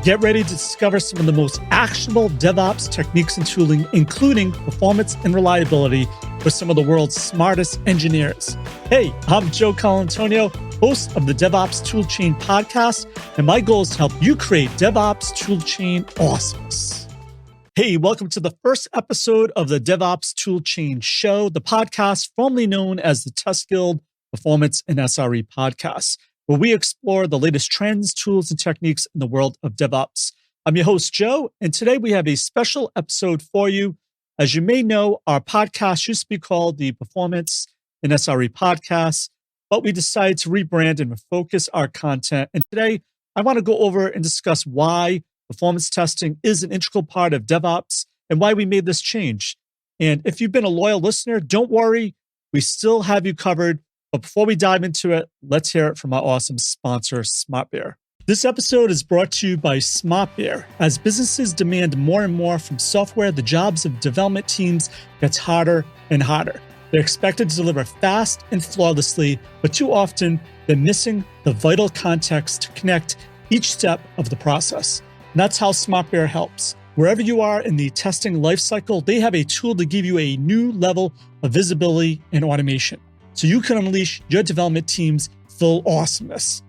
Get ready to discover some of the most actionable DevOps techniques and tooling, including performance and reliability for some of the world's smartest engineers. Hey, I'm Joe Colantonio, host of the DevOps Toolchain podcast, and my goal is to help you create DevOps Toolchain awesomeness. Hey, welcome to the first episode of the DevOps Toolchain Show, the podcast formerly known as the Test Guild Performance and SRE podcast, where we explore the latest trends, tools, and techniques in the world of DevOps. I'm your host, Joe, and today we have a special episode for you. As you may know, our podcast used to be called the Performance and SRE Podcast, but we decided to rebrand and refocus our content. And today, I want to go over and discuss why performance testing is an integral part of DevOps and why we made this change. And if you've been a loyal listener, don't worry, we still have you covered. But before we dive into it, let's hear it from our awesome sponsor, SmartBear. This episode is brought to you by SmartBear. As businesses demand more and more from software, the jobs of development teams gets harder and harder. They're expected to deliver fast and flawlessly, but too often they're missing the vital context to connect each step of the process. And that's how SmartBear helps. Wherever you are in the testing lifecycle, they have a tool to give you a new level of visibility and automation, so you can unleash your development team's full awesomeness.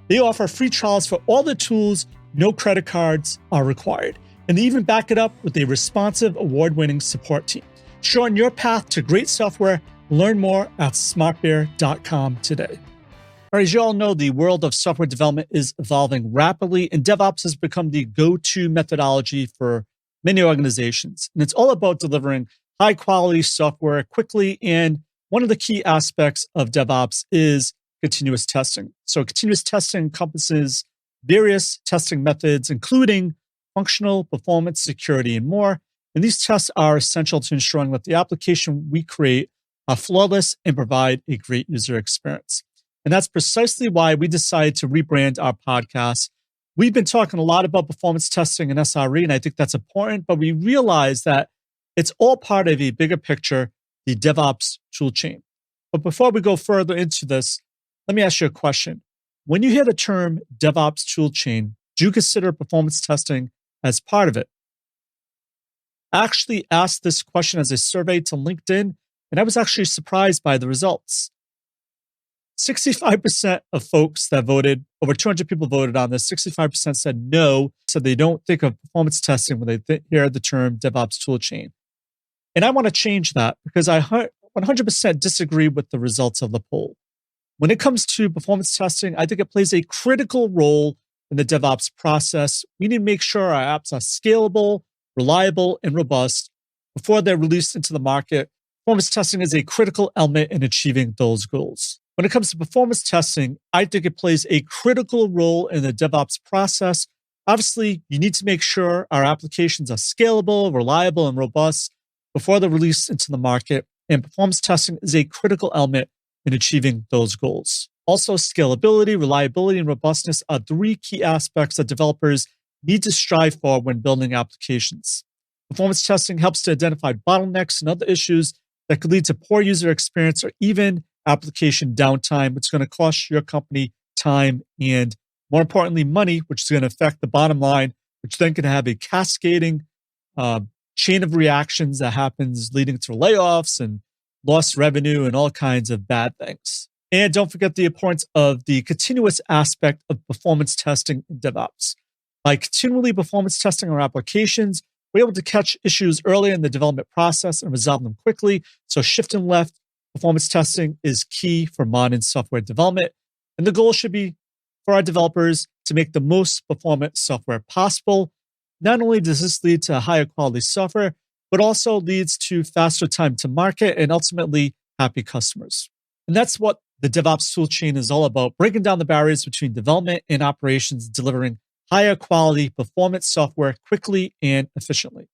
They offer free trials for all the tools, no credit cards are required. And they even back it up with a responsive, award-winning support team. Shorten your path to great software. Learn more at smartbear.com today. All right, as you all know, the world of software development is evolving rapidly, and DevOps has become the go-to methodology for many organizations. And it's all about delivering high-quality software quickly, and one of the key aspects of DevOps is continuous testing. So continuous testing encompasses various testing methods, including functional, performance, security, and more. And these tests are essential to ensuring that the application we create are flawless and provide a great user experience. And that's precisely why we decided to rebrand our podcast. We've been talking a lot about performance testing and SRE, and I think that's important, but we realize that it's all part of a bigger picture, the DevOps toolchain. But before we go further into this, let me ask you a question. When you hear the term DevOps toolchain, do you consider performance testing as part of it? I actually asked this question as a survey to LinkedIn, and I was actually surprised by the results. 65% of folks that voted, over 200 people voted on this, 65% said no, said they don't think of performance testing when they hear the term DevOps toolchain. And I want to change that because I 100% disagree with the results of the poll. When it comes to performance testing, I think it plays a critical role in the DevOps process. We need to make sure our apps are scalable, reliable, and robust before they're released into the market. Performance testing is a critical element in achieving those goals. When it comes to performance testing, I think it plays a critical role in the DevOps process. Obviously, you need to make sure our applications are scalable, reliable, and robust before they're released into the market. And performance testing is a critical element in achieving those goals. Also, scalability, reliability, and robustness are three key aspects that developers need to strive for when building applications. Performance testing helps to identify bottlenecks and other issues that could lead to poor user experience or even application downtime, which is going to cost your company time and, more importantly, money, which is going to affect the bottom line, which then can have a cascading chain of reactions that happens leading to layoffs and lost revenue and all kinds of bad things. And don't forget the importance of the continuous aspect of performance testing in DevOps. By continually performance testing our applications, we're able to catch issues early in the development process and resolve them quickly. So shift and left performance testing is key for modern software development. And the goal should be for our developers to make the most performant software possible. Not only does this lead to higher quality software, but also leads to faster time to market and ultimately happy customers. And that's what the DevOps toolchain is all about, breaking down the barriers between development and operations, delivering higher quality performance software quickly and efficiently.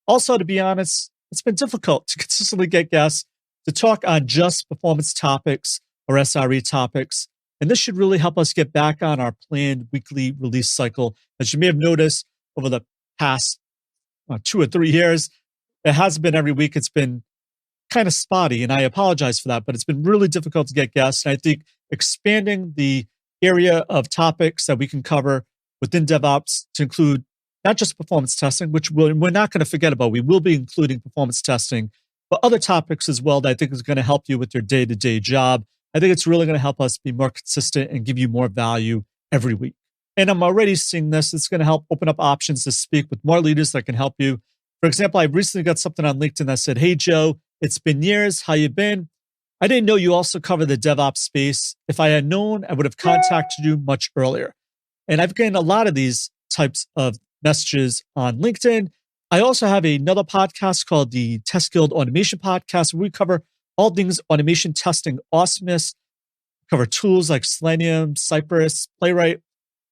Also, to be honest, it's been difficult to consistently get guests to talk on just performance topics or SRE topics. And this should really help us get back on our planned weekly release cycle. As you may have noticed over the past 2 or 3 years, it hasn't been every week. It's been kind of spotty, and I apologize for that, but it's been really difficult to get guests. And I think expanding the area of topics that we can cover within DevOps to include not just performance testing, which we're not going to forget about. We will be including performance testing, but other topics as well that I think is going to help you with your day-to-day job. I think it's really going to help us be more consistent and give you more value every week. And I'm already seeing this. It's going to help open up options to speak with more leaders that can help you. For example, I recently got something on LinkedIn that said, "Hey, Joe, it's been years. How you been? I didn't know you also cover the DevOps space. If I had known, I would have contacted you much earlier." And I've gotten a lot of these types of messages on LinkedIn. I also have another podcast called the Test Guild Automation Podcast, where we cover all things automation testing awesomeness. We cover tools like Selenium, Cypress, Playwright,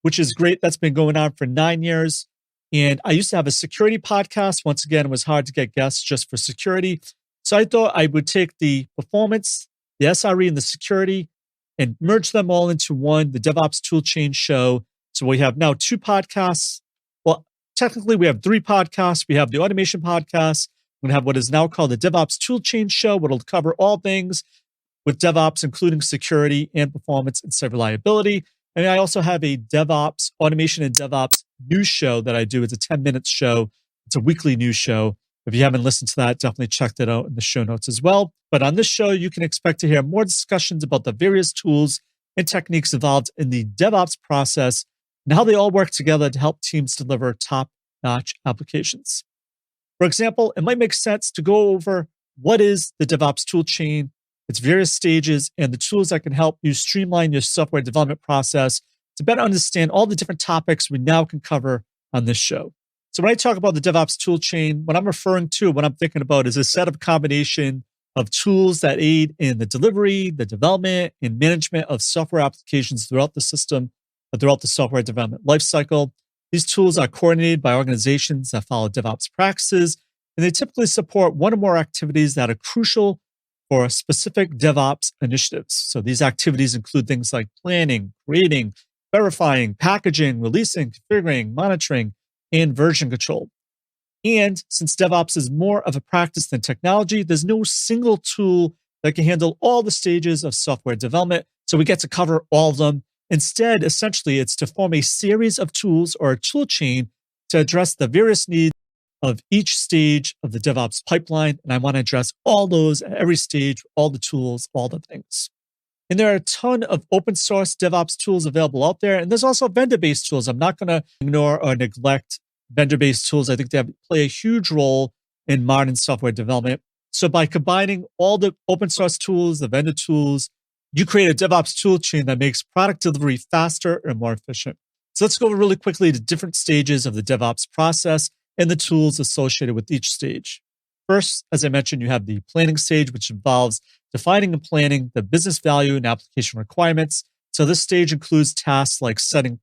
which is great. That's been going on for 9 years. And I used to have a security podcast. Once again, it was hard to get guests just for security. So I thought I would take the performance, the SRE, and the security and merge them all into one, the DevOps Toolchain Show. So we have now 2 podcasts. Well, technically we have 3 podcasts. We have the automation podcast. We're going to have what is now called the DevOps Toolchain Show, which will cover all things with DevOps, including security and performance and site reliability. And I also have a DevOps automation and DevOps news show that I do. It's a 10-minute show. It's a weekly news show. If you haven't listened to that, definitely check that out in the show notes as well. But on this show, you can expect to hear more discussions about the various tools and techniques involved in the DevOps process and how they all work together to help teams deliver top-notch applications. For example, it might make sense to go over what is the DevOps toolchain, its various stages, and the tools that can help you streamline your software development process to better understand all the different topics we now can cover on this show. So when I talk about the DevOps toolchain, what I'm referring to, what I'm thinking about is a set of combination of tools that aid in the delivery, the development, and management of software applications throughout the system, throughout the software development lifecycle. These tools are coordinated by organizations that follow DevOps practices, and they typically support one or more activities that are crucial for specific DevOps initiatives. So these activities include things like planning, creating, verifying, packaging, releasing, configuring, monitoring, and version control. And since DevOps is more of a practice than technology, there's no single tool that can handle all the stages of software development. So we get to cover all of them. Instead, essentially, it's to form a series of tools or a tool chain to address the various needs of each stage of the DevOps pipeline. And I want to address all those at every stage, all the tools, all the things. And there are a ton of open source DevOps tools available out there. And there's also vendor-based tools. I'm not going to ignore or neglect vendor-based tools. I think they play a huge role in modern software development. So by combining all the open source tools, the vendor tools, you create a DevOps toolchain that makes product delivery faster and more efficient. So let's go over really quickly the different stages of the DevOps process and the tools associated with each stage. First, as I mentioned, you have the planning stage, which involves defining and planning the business value and application requirements. So this stage includes tasks like setting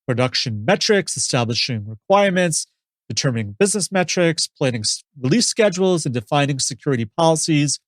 production metrics, establishing requirements, determining business metrics, planning release schedules, and defining security policies.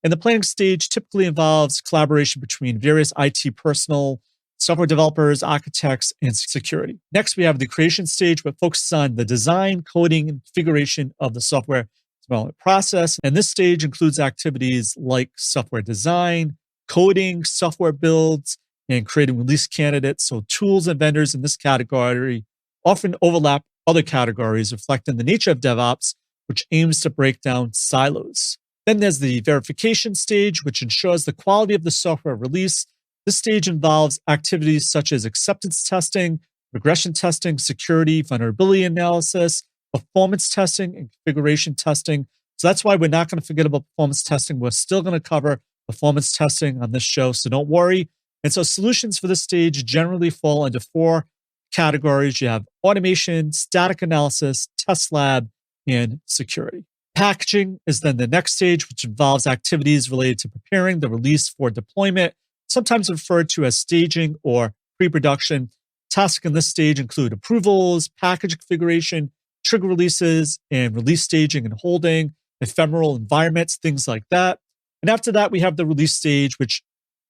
And the planning stage typically involves collaboration between various IT personnel, software developers, architects, and security. Next, we have the creation stage, which focuses on the design, coding, and configuration of the software development process. And this stage includes activities like software design, coding, software builds, and creating release candidates. So tools and vendors in this category often overlap other categories, reflecting the nature of DevOps, which aims to break down silos. Then there's the verification stage, which ensures the quality of the software release. This stage involves activities such as acceptance testing, regression testing, security, vulnerability analysis, performance testing, and configuration testing. So that's why we're not going to forget about performance testing. We're still going to cover performance testing on this show, so don't worry. And so solutions for this stage generally fall into 4 categories. You have automation, static analysis, test lab, and security. Packaging is then the next stage, which involves activities related to preparing the release for deployment, sometimes referred to as staging or pre-production. Tasks in this stage include approvals, package configuration, trigger releases, and release staging and holding, ephemeral environments, things like that. And after that, we have the release stage, which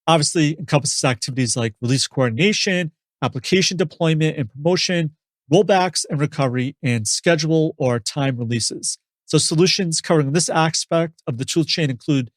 obviously encompasses activities like release coordination, application deployment and promotion, rollbacks and recovery, and schedule or time releases. So solutions covering this aspect of the toolchain include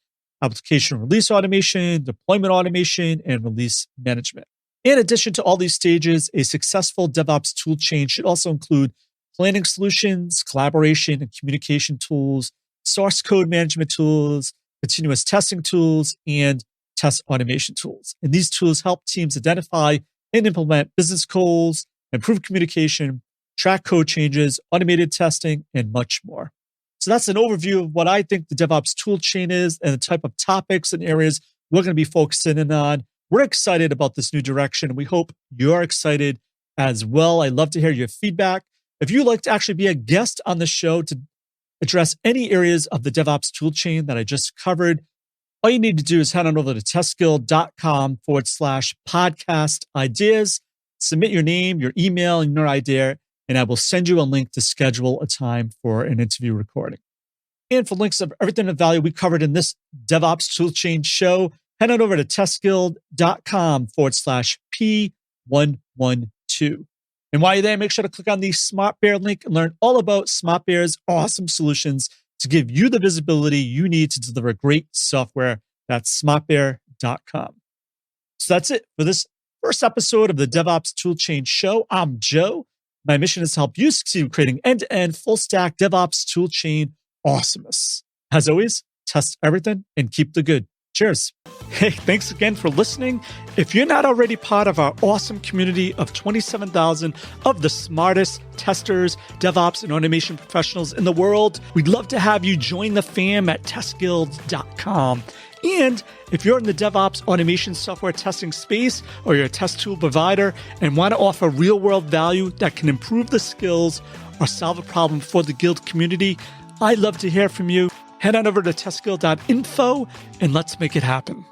application release automation, deployment automation, and release management. In addition to all these stages, a successful DevOps toolchain should also include planning solutions, collaboration and communication tools, source code management tools, continuous testing tools, and test automation tools. And these tools help teams identify and implement business goals, improve communication, track code changes, automated testing, and much more. So that's an overview of what I think the DevOps toolchain is and the type of topics and areas we're going to be focusing in on. We're excited about this new direction, and we hope you're excited as well. I'd love to hear your feedback. If you'd like to actually be a guest on the show to address any areas of the DevOps toolchain that I just covered, all you need to do is head on over to testguild.com/podcast ideas, submit your name, your email, and your idea, and I will send you a link to schedule a time for an interview recording. And for links of everything of value we covered in this DevOps Toolchain show, head on over to testguild.com/P112. And while you're there, make sure to click on the Smart Bear link and learn all about Smart Bear's awesome solutions to give you the visibility you need to deliver great software. That's smartbear.com. So that's it for this first episode of the DevOps Toolchain Show. I'm Joe. My mission is to help you succeed in creating end-to-end full-stack DevOps toolchain awesomeness. As always, test everything and keep the good. Cheers. Hey, thanks again for listening. If you're not already part of our awesome community of 27,000 of the smartest testers, DevOps, and automation professionals in the world, we'd love to have you join the fam at testguild.com. And if you're in the DevOps automation software testing space, or you're a test tool provider and want to offer real-world value that can improve the skills or solve a problem for the Guild community, I'd love to hear from you. Head on over to testguild.info and let's make it happen.